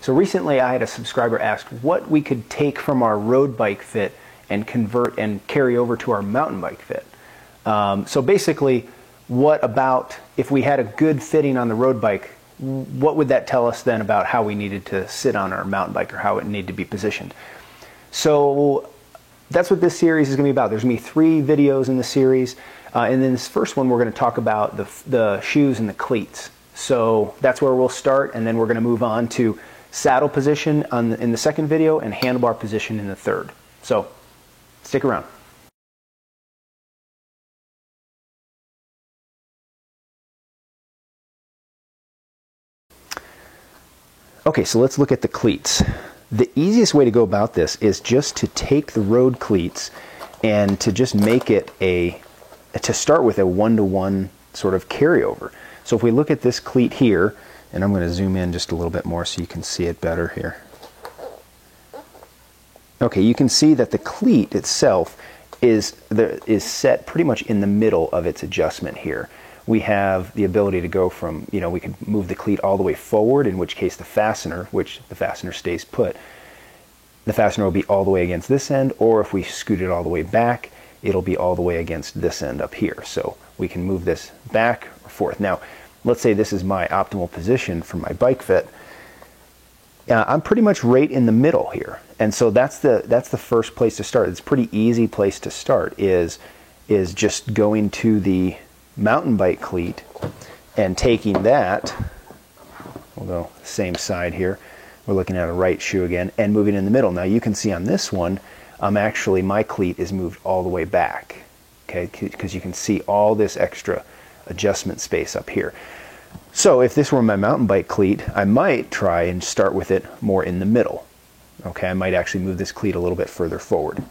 So recently I had a subscriber ask what we could take from our road bike fit and convert and carry over to our mountain bike fit. So basically, what about if we had a good fitting on the road bike, what would that tell us then about how we needed to sit on our mountain bike or how it needed to be positioned? So that's what this series is going to be about. There's going to be 3 videos in the series. And then this first one, we're going to talk about the shoes and the cleats. So that's where we'll start, and then we're going to move on to saddle position in the second video and handlebar position in the third. So stick around. Okay, so let's look at the cleats. The easiest way to go about this is just to take the road cleats and to just make it to start with a 1-to-1 sort of carryover. So if we look at this cleat here, and I'm going to zoom in just a little bit more so you can see it better here. Okay, you can see that the cleat itself is set pretty much in the middle of its adjustment here. We have the ability to go from, we could move the cleat all the way forward, in which case the fastener stays put. The fastener will be all the way against this end, or if we scoot it all the way back, it'll be all the way against this end up here. So we can move this back or forth. Now, let's say this is my optimal position for my bike fit. I'm pretty much right in the middle here. And so that's the first place to start. It's a pretty easy place to start is just going to the mountain bike cleat and taking that, we'll go same side here, we're looking at a right shoe again, and moving in the middle. Now you can see on this one, my cleat is moved all the way back, okay, because you can see all this extra adjustment space up here. So if this were my mountain bike cleat, I might try and start with it more in the middle. Okay, I might actually move this cleat a little bit further forward.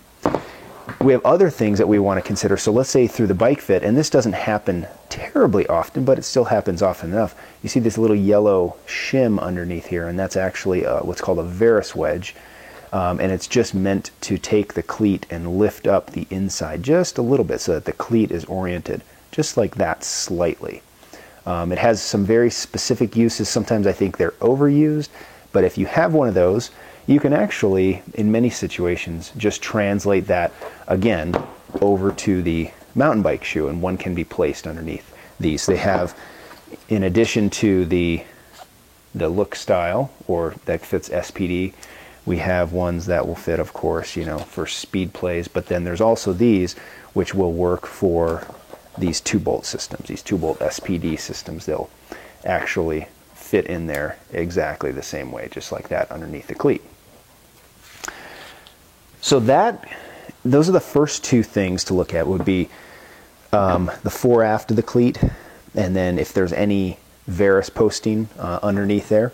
We have other things that we want to consider. So let's say through the bike fit, and this doesn't happen terribly often, but it still happens often enough. You see this little yellow shim underneath here, and that's actually what's called a Varus wedge. And it's just meant to take the cleat and lift up the inside just a little bit so that the cleat is oriented just like that slightly. It has some very specific uses. Sometimes I think they're overused, but if you have one of those, you can actually, in many situations, just translate that again over to the mountain bike shoe, and one can be placed underneath these. They have, in addition to the look style, or that fits SPD, we have ones that will fit, of course, for speed plays, but then there's also these which will work for these 2-bolt systems, these 2-bolt SPD systems. They'll actually fit in there exactly the same way, just like that underneath the cleat. So those are the first 2 things to look at, would be the fore-aft of the cleat, and then if there's any Varus posting underneath there.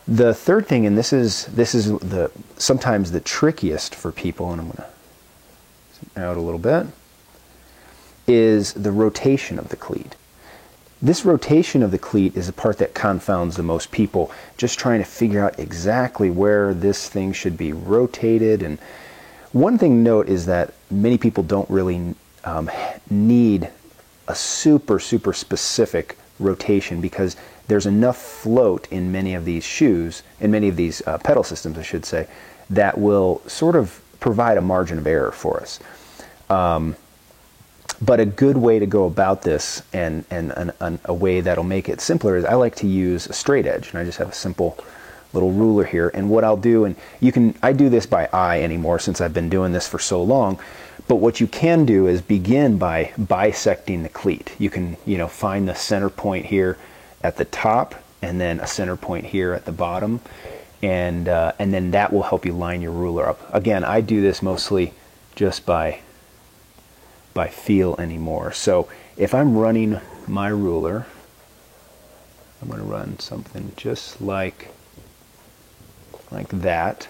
The third thing, and this is sometimes the trickiest for people, and I'm going to zoom out a little bit, is the rotation of the cleat. This rotation of the cleat is the part that confounds the most people, just trying to figure out exactly where this thing should be rotated. And one thing to note is that many people don't really need a super specific rotation, because there's enough float in many of these shoes, in many of these pedal systems, I should say, that will sort of provide a margin of error for us. But a good way to go about this, and a way that'll make it simpler, is I like to use a straight edge, and I just have a simple little ruler here. And what I'll do, and I do this by eye anymore since I've been doing this for so long, but what you can do is begin by bisecting the cleat. You can find the center point here at the top, and then a center point here at the bottom, and then that will help you line your ruler up. Again, I do this mostly just by feel anymore. So if I'm running my ruler, I'm going to run something just like that.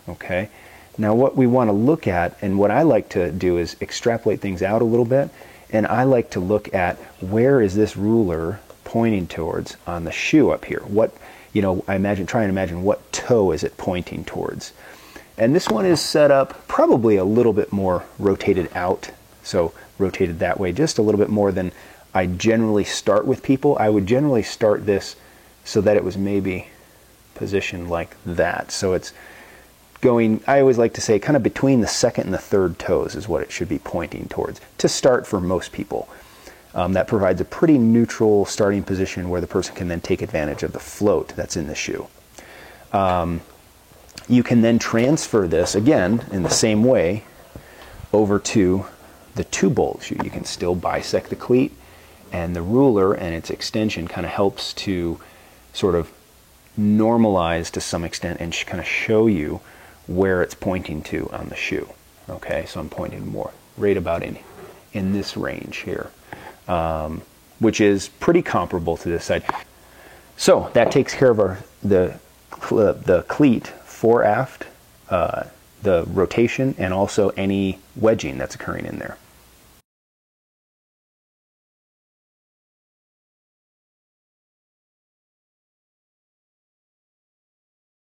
Okay. Now what we want to look at, and what I like to do, is extrapolate things out a little bit, and I like to look at where is this ruler pointing towards on the shoe up here. What, try and imagine what toe is it pointing towards. And this one is set up probably a little bit more rotated out, so rotated that way just a little bit more than I generally start with people. I would generally start this so that it was maybe position like that. So it's going, I always like to say, kind of between the second and the third toes is what it should be pointing towards to start for most people. That provides a pretty neutral starting position where the person can then take advantage of the float that's in the shoe. You can then transfer this, again, in the same way, over to the two-bolt shoe. You can still bisect the cleat, and the ruler and its extension kind of helps to sort of normalize to some extent and kind of show you where it's pointing to on the shoe. Okay, so I'm pointing more right about in this range here, which is pretty comparable to this side. So that takes care of the cleat fore aft, the rotation, and also any wedging that's occurring in there.